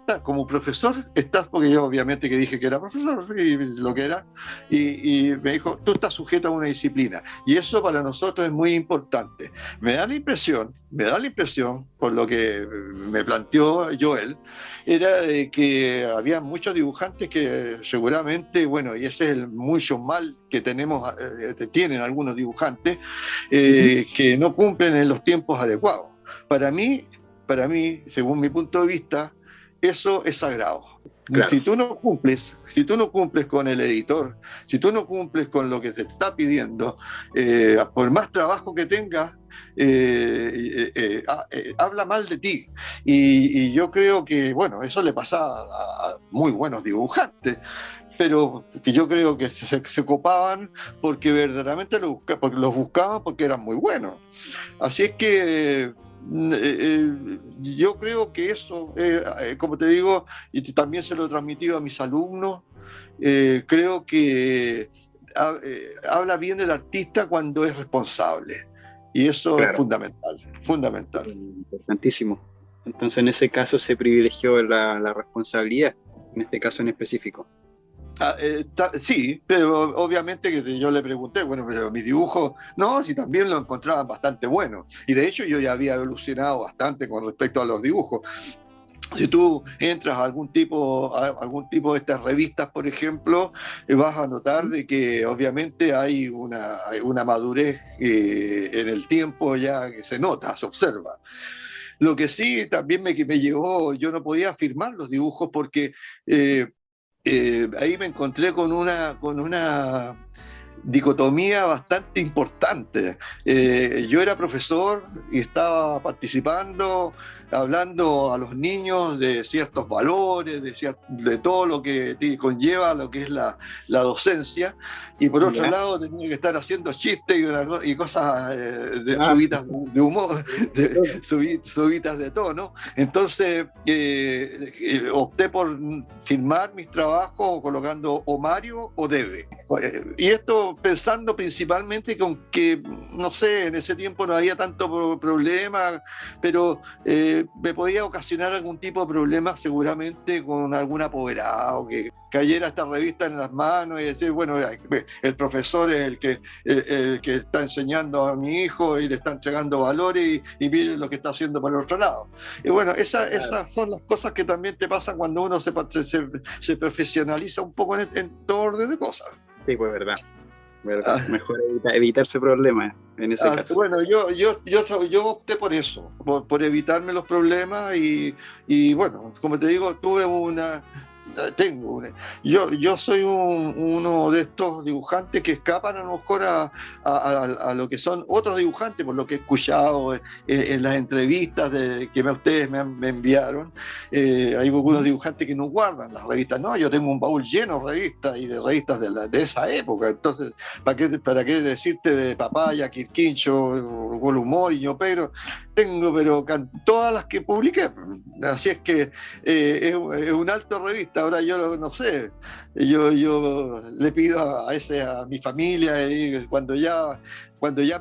estás, porque yo obviamente que dije que era profesor y lo que era, y me dijo, tú estás sujeto a una disciplina, y eso para nosotros es muy importante. Me da la impresión, por lo que me planteó Joel, era de que había muchos dibujantes que seguramente, bueno, y ese es mucho mal que tienen algunos dibujantes, que no cumplen en los tiempos adecuados. Para mí, según mi punto de vista, eso es sagrado. Claro. Si tú no cumples con el editor, si tú no cumples con lo que te está pidiendo, por más trabajo que tengas, habla mal de ti. Y yo creo que, bueno, eso le pasa a muy buenos dibujantes, pero que yo creo que se copaban porque verdaderamente los buscaban porque eran muy buenos. Así es que yo creo que eso, como te digo, y también se lo he transmitido a mis alumnos, creo que habla bien del artista cuando es responsable. Y eso es fundamental. Importantísimo. Entonces, en ese caso se privilegió la responsabilidad, en este caso en específico. Sí, pero obviamente que yo le pregunté, bueno, pero mis dibujos, no, si también lo encontraban bastante bueno. Y de hecho yo ya había evolucionado bastante con respecto a los dibujos. Si tú entras a algún tipo de estas revistas, por ejemplo, vas a notar de que obviamente hay una madurez en el tiempo ya que se nota, se observa. Lo que sí también me llegó, yo no podía firmar los dibujos porque ahí me encontré con una dicotomía bastante importante. Yo era profesor y estaba participando, hablando a los niños de ciertos valores, de todo lo que conlleva lo que es la docencia, y por otro lado tenía que estar haciendo chistes y cosas subidas de humor, subidas de tono. Entonces opté por firmar mis trabajos colocando o Mario o Debe. Y esto pensando principalmente con que, no sé, en ese tiempo no había tanto problema, pero me podía ocasionar algún tipo de problema seguramente con algún apoderado que cayera esta revista en las manos y decir, bueno, el profesor es el que está enseñando a mi hijo y le está entregando valores y miren lo que está haciendo por el otro lado. Y bueno, esas son las cosas que también te pasan cuando uno se profesionaliza un poco en todo orden de cosas. Sí, pues verdad. Mejor evitarse problemas en ese caso. Bueno, yo opté por eso, por evitarme los problemas y bueno, como te digo, yo soy uno de estos dibujantes que escapan a lo mejor a lo que son otros dibujantes, por lo que he escuchado en las entrevistas que ustedes me enviaron. Hay algunos dibujantes que no guardan las revistas. No, yo tengo un baúl lleno de revistas y de revistas de esa época. Entonces, ¿para qué decirte de Papaya, Quirquincho, Gol Humor y Ñopero? Tengo, pero todas las que publiqué. Así es que es un alto revista. Ahora yo no sé, yo le pido a mi familia y cuando ya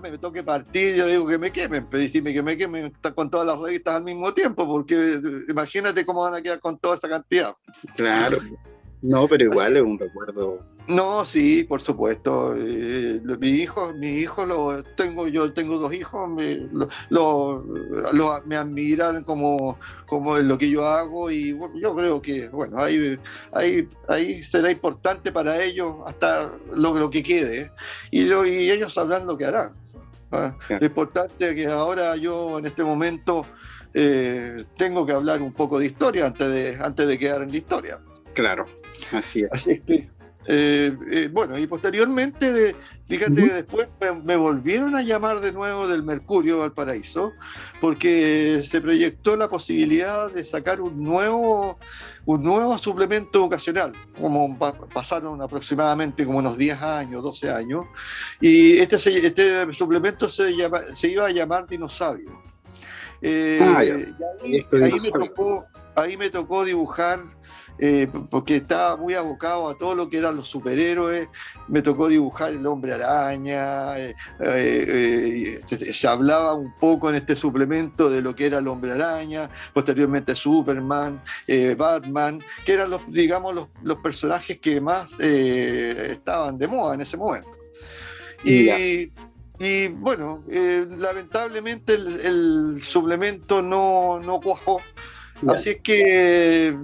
me toque partir, yo digo que me quemen, pero decirme que me quemen con todas las revistas al mismo tiempo, porque imagínate cómo van a quedar con toda esa cantidad. Claro. No, pero igual es un recuerdo. No, sí, por supuesto. Yo tengo dos hijos, me admiran como en lo que yo hago y bueno, yo creo que bueno, ahí será importante para ellos hasta lo que quede y ellos sabrán lo que harán. ¿Ah? Lo importante es que ahora yo en este momento tengo que hablar un poco de historia antes de quedar en la historia. Claro, así es. Así es que bueno, y posteriormente, fíjate que después me volvieron a llamar de nuevo del Mercurio Valparaíso, porque se proyectó la posibilidad de sacar un nuevo suplemento educacional, como pasaron aproximadamente como unos 10 años, 12 años, y este suplemento se iba a llamar Dinosaurio. Ahí me tocó dibujar, porque estaba muy abocado a todo lo que eran los superhéroes. Me tocó dibujar el Hombre Araña, se hablaba un poco en este suplemento de lo que era el Hombre Araña, posteriormente Superman, Batman, que eran los personajes que más estaban de moda en ese momento. Y bueno, lamentablemente el suplemento no cuajó. Así es que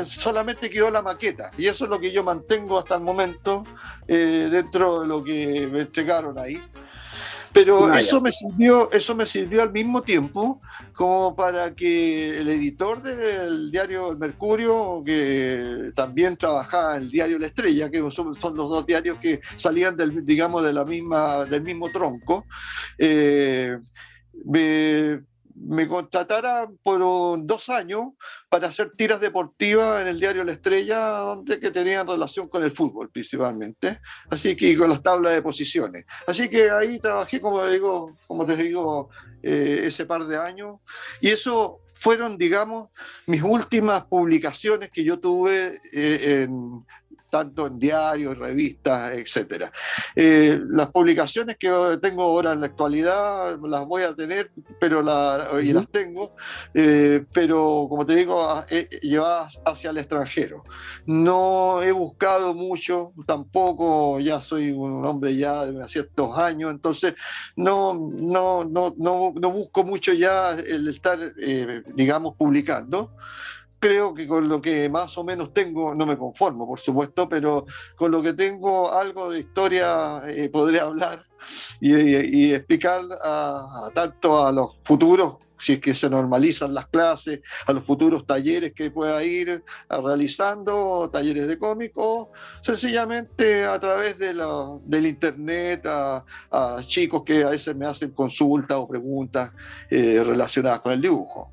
solamente quedó la maqueta y eso es lo que yo mantengo hasta el momento dentro de lo que me entregaron ahí. Pero eso me sirvió al mismo tiempo como para que el editor del diario El Mercurio, que también trabajaba en el diario La Estrella, que son los dos diarios que salían del mismo tronco, me contratara por 2 años para hacer tiras deportivas en el diario La Estrella, que tenían relación con el fútbol principalmente, así que con las tablas de posiciones. Así que ahí trabajé, como te digo, ese par de años, y eso fueron, digamos, mis últimas publicaciones que yo tuve tanto en diarios, revistas, etcétera. Las publicaciones que tengo ahora en la actualidad las voy a tener, y las tengo, pero como te digo, llevadas hacia el extranjero. No he buscado mucho, tampoco, ya soy un hombre ya de ciertos años, entonces no busco mucho ya el estar, digamos, publicando. Creo que con lo que más o menos tengo, no me conformo, por supuesto, pero con lo que tengo algo de historia podré hablar y explicar tanto a los futuros, si es que se normalizan las clases, a los futuros talleres que pueda ir realizando, talleres de cómic, o sencillamente a través del internet a chicos que a veces me hacen consultas o preguntas relacionadas con el dibujo.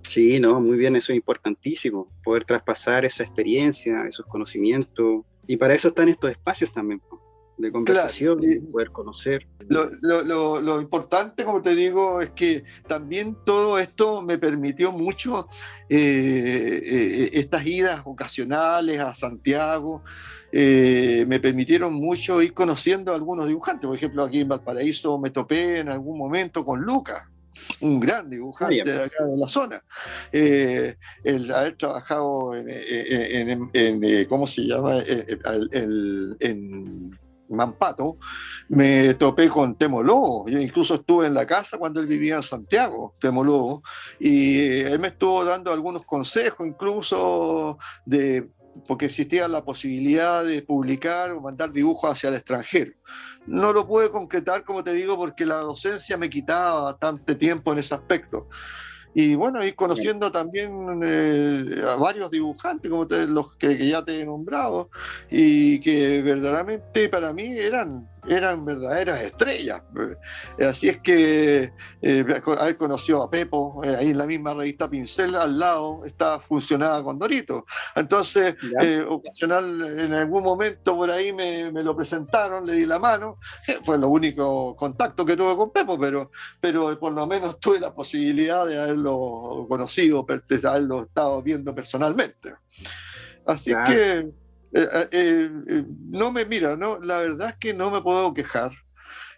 Sí, no, muy bien, eso es importantísimo, poder traspasar esa experiencia, esos conocimientos, y para eso están estos espacios también, de conversación, claro. poder conocer. Lo importante, como te digo, es que también todo esto me permitió mucho estas idas ocasionales a Santiago, me permitieron mucho ir conociendo a algunos dibujantes. Por ejemplo, aquí en Valparaíso me topé en algún momento con Lucas, un gran dibujante de acá de la zona. El haber trabajado en ¿cómo se llama? En Mampato, me topé con Temo Lobo. Yo incluso estuve en la casa cuando él vivía en Santiago, Temo Lobo, y él me estuvo dando algunos consejos, incluso porque existía la posibilidad de publicar o mandar dibujos hacia el extranjero. No lo pude concretar, como te digo, porque la docencia me quitaba bastante tiempo en ese aspecto. Y bueno, ir conociendo también a varios dibujantes, como los que ya te he nombrado, y que verdaderamente para mí eran verdaderas estrellas. Así es que haber conocido a Pepo, ahí en la misma revista Pincel, al lado, funcionaba con Dorito. Entonces, ocasional, en algún momento por ahí me lo presentaron, le di la mano, fue lo único contacto que tuve con Pepo, pero por lo menos tuve la posibilidad de haberlo conocido, de haberlo estado viendo personalmente. Así es que la verdad es que no me puedo quejar.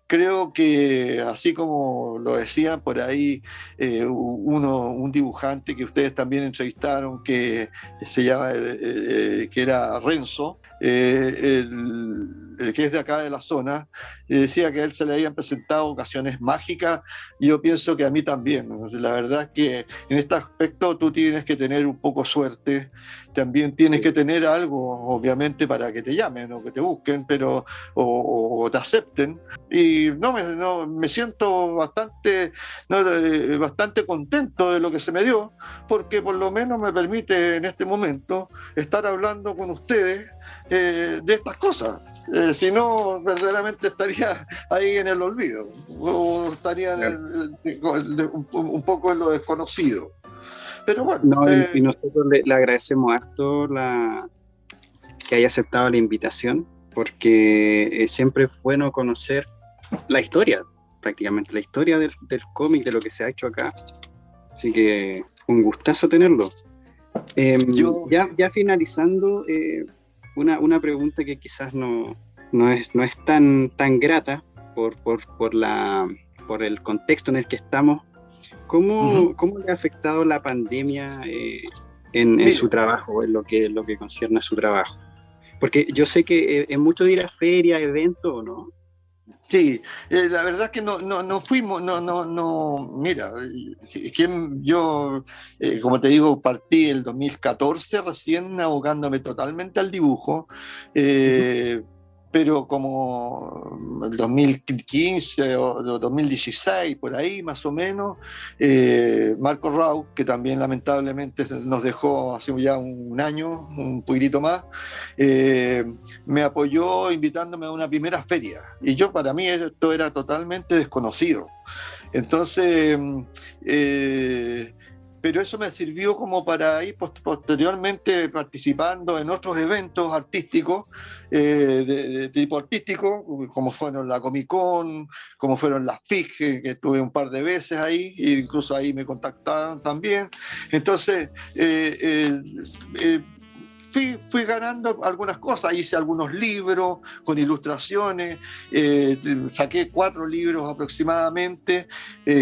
Creo que, así como lo decían por ahí, un dibujante que ustedes también entrevistaron, que se llama, que era Renzo, el que es de acá de la zona, decía que a él se le habían presentado ocasiones mágicas, y yo pienso que a mí también. La verdad es que en este aspecto tú tienes que tener un poco suerte, también tienes que tener algo, obviamente, para que te llamen o que te busquen, o te acepten. Y me siento bastante contento de lo que se me dio, porque por lo menos me permite en este momento estar hablando con ustedes de estas cosas. Si no, verdaderamente estaría ahí en el olvido, o estaría un poco en lo desconocido. Pero bueno. Y nosotros le agradecemos harto que haya aceptado la invitación, porque siempre es bueno conocer la historia, prácticamente la historia del cómic, de lo que se ha hecho acá. Así que un gustazo tenerlo. Ya finalizando, una pregunta que quizás no es tan grata por el contexto en el que estamos. ¿Cómo le ha afectado la pandemia en su trabajo, en lo que concierne a su trabajo? Porque yo sé que es mucho de ir a ferias, eventos, ¿no? Sí, la verdad es que no fuimos, mira, yo, como te digo, partí el 2014, recién abogándome totalmente al dibujo, pero como el 2015 o 2016, por ahí más o menos, Marco Rau, que también lamentablemente nos dejó hace ya un año, un poquitito más, me apoyó invitándome a una primera feria. Y para mí esto era totalmente desconocido. Entonces, pero eso me sirvió como para ir posteriormente participando en otros eventos artísticos, de tipo artístico, como fueron la Comic Con, como fueron las FIC, que estuve un par de veces ahí, e incluso ahí me contactaron también. Entonces, fui ganando algunas cosas, hice algunos libros con ilustraciones, saqué 4 libros aproximadamente,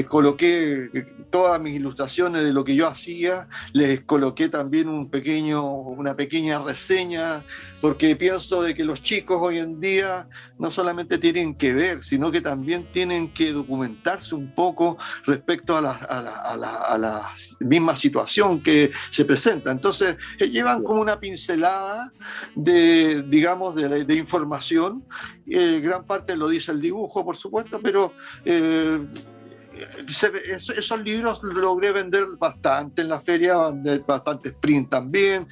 coloqué todas mis ilustraciones de lo que yo hacía, les coloqué también una pequeña reseña, porque pienso de que los chicos hoy en día no solamente tienen que ver, sino que también tienen que documentarse un poco respecto a la misma situación que se presenta. Entonces, llevan como una pincelada digamos, de información. Gran parte lo dice el dibujo, por supuesto, pero esos libros logré vender bastante en la feria, bastante sprint también.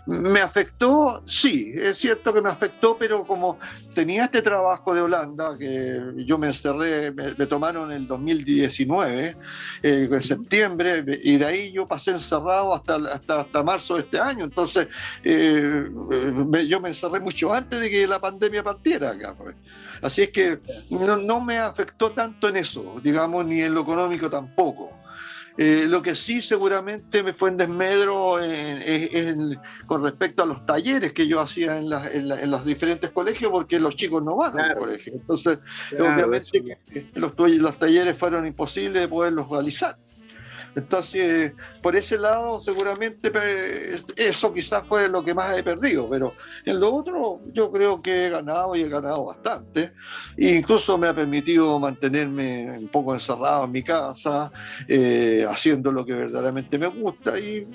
¿Me afectó? Sí, es cierto que me afectó, pero como tenía este trabajo de Holanda, que yo me encerré, me tomaron en el 2019, en septiembre, y de ahí yo pasé encerrado hasta marzo de este año. Entonces, yo me encerré mucho antes de que la pandemia partiera acá. Así es que no me afectó tanto en eso, digamos, ni en lo económico tampoco. Lo que sí seguramente me fue en desmedro con respecto a los talleres que yo hacía en los diferentes colegios, porque los chicos no van a los colegios. Entonces, obviamente los talleres fueron imposibles de poderlos realizar. Entonces, por ese lado, seguramente eso quizás fue lo que más he perdido, pero en lo otro yo creo que he ganado y he ganado bastante. E incluso me ha permitido mantenerme un poco encerrado en mi casa, haciendo lo que verdaderamente me gusta y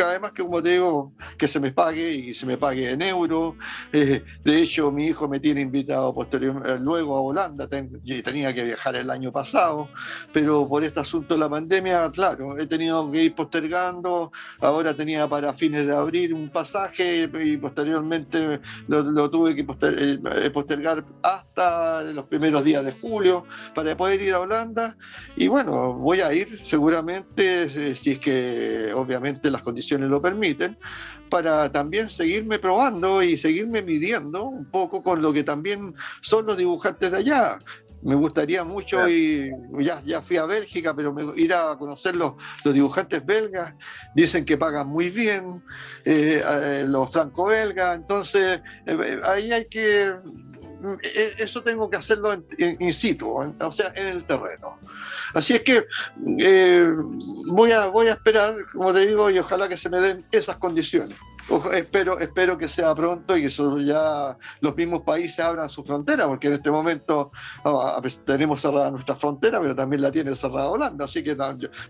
además que, como te digo, que se me pague y se me pague en euros. De hecho, mi hijo me tiene invitado luego a Holanda, tenía que viajar el año pasado, pero por este asunto de la pandemia, claro, he tenido que ir postergando. Ahora tenía para fines de abril un pasaje y posteriormente lo tuve que postergar hasta los primeros días de julio para poder ir a Holanda. Y bueno, voy a ir seguramente, si es que obviamente las condiciones lo permiten, para también seguirme probando y seguirme midiendo un poco con lo que también son los dibujantes de allá. Me gustaría mucho, y ya fui a Bélgica, pero ir a conocer los dibujantes belgas. Dicen que pagan muy bien, los franco-belgas. Entonces, ahí hay que... Eso tengo que hacerlo in situ, o sea, en el terreno. Así es que voy a esperar, como te digo, y ojalá que se me den esas condiciones. Espero que sea pronto y que ya los mismos países abran su frontera, porque en este momento tenemos cerrada nuestra frontera, pero también la tiene cerrada Holanda. Así que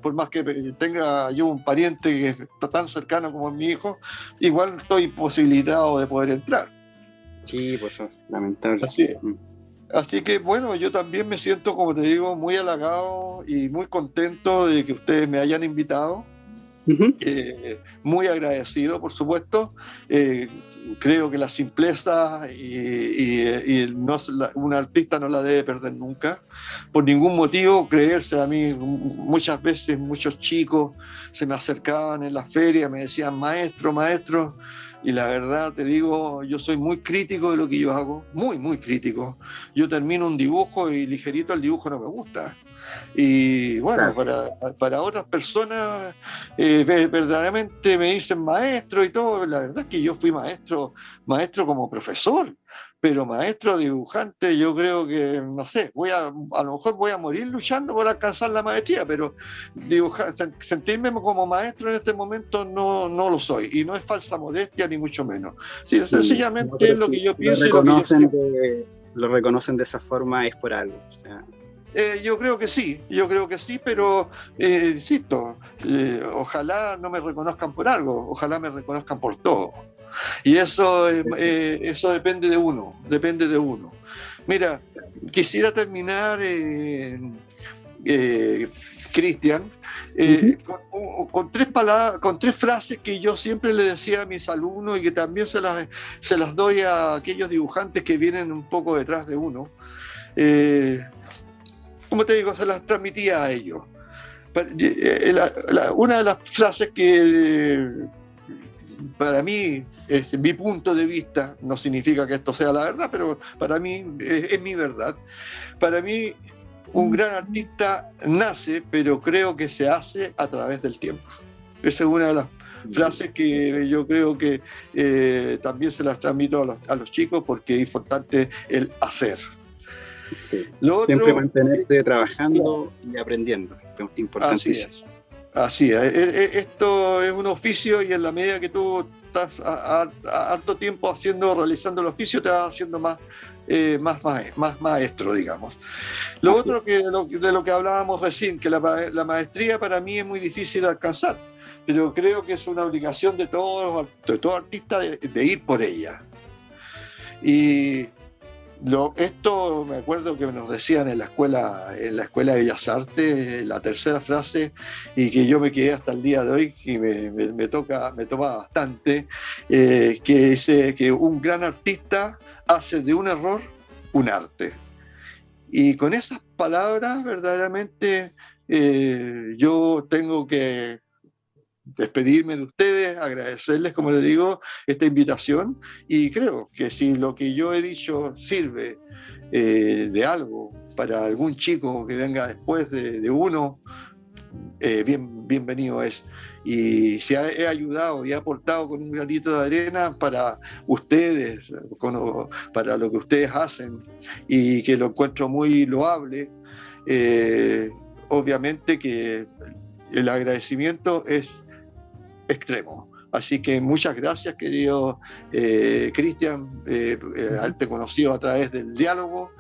por más que tenga yo un pariente que está tan cercano como mi hijo, igual estoy imposibilitado de poder entrar. Sí, pues lamentable. Así que bueno, yo también me siento, como te digo, muy halagado y muy contento de que ustedes me hayan invitado. Muy agradecido, por supuesto. Creo que la simpleza un artista no la debe perder nunca, por ningún motivo. Creerse, a mí muchas veces muchos chicos se me acercaban en la feria, me decían maestro, maestro, y la verdad te digo, yo soy muy crítico de lo que yo hago, muy crítico. Yo termino un dibujo y ligerito el dibujo no me gusta. Y bueno, para otras personas verdaderamente me dicen maestro y todo. La verdad es que yo fui maestro como profesor, pero maestro dibujante, yo creo que, no sé, a lo mejor voy a morir luchando por alcanzar la maestría, pero sentirme como maestro en este momento no lo soy, y no es falsa modestia ni mucho menos. Sí, sencillamente es lo que yo pienso. Lo reconocen de esa forma, es por algo, o sea. Yo creo que sí, pero insisto, ojalá no me reconozcan por algo, ojalá me reconozcan por todo. Y eso depende de uno. Mira, quisiera terminar, Cristian, con 3 palabras, con 3 frases que yo siempre le decía a mis alumnos y que también se las doy a aquellos dibujantes que vienen un poco detrás de uno. Como te digo, se las transmitía a ellos. Una de las frases que para mí, es mi punto de vista, no significa que esto sea la verdad, pero para mí es mi verdad. Para mí, un gran artista nace, pero creo que se hace a través del tiempo. Esa es una frases que yo creo que también se las transmito a los chicos, porque es importante el hacer. Sí. Siempre mantenerse trabajando y aprendiendo, importantísimo. Así es. Esto es un oficio, y en la medida que tú estás a harto tiempo realizando el oficio, te vas haciendo más maestro, digamos. Lo otro que de lo que hablábamos recién, que la maestría para mí es muy difícil de alcanzar, pero creo que es una obligación de todo artista de ir por ella. Y esto me acuerdo que nos decían en la escuela de Bellas Artes, la tercera frase, y que yo me quedé hasta el día de hoy, y me toma bastante, que dice que un gran artista hace de un error un arte. Y con esas palabras verdaderamente yo tengo que despedirme de ustedes, agradecerles, como les digo, esta invitación, y creo que si lo que yo he dicho sirve de algo para algún chico que venga después de uno, bienvenido es. Y si he ayudado y he aportado con un granito de arena para ustedes, para lo que ustedes hacen, y que lo encuentro muy loable, obviamente que el agradecimiento es extremo. Así que muchas gracias, querido Cristian, haberte conocido a través del diálogo.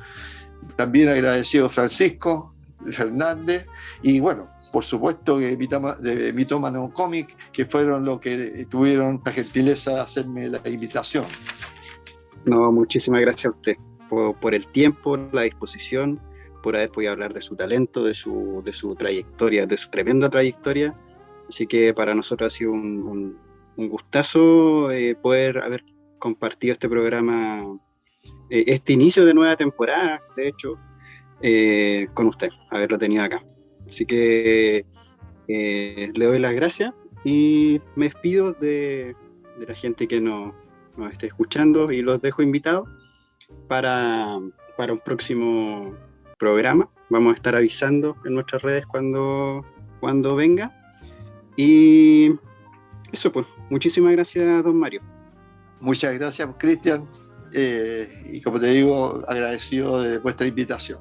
También agradecido Francisco Fernández, y bueno, por supuesto que de Mitómano Cómic, que fueron los que tuvieron la gentileza de hacerme la invitación. No, muchísimas gracias a usted por el tiempo, la disposición, por haber podido hablar de su talento, de su trayectoria, de su tremenda trayectoria. Así que para nosotros ha sido un gustazo poder haber compartido este programa, este inicio de nueva temporada, de hecho, con usted, haberlo tenido acá. Así que le doy las gracias y me despido de la gente que nos esté escuchando, y los dejo invitados para un próximo programa. Vamos a estar avisando en nuestras redes cuando venga. Y eso, pues, muchísimas gracias, don Mario. Muchas gracias, Cristian, y como te digo, agradecido de vuestra invitación.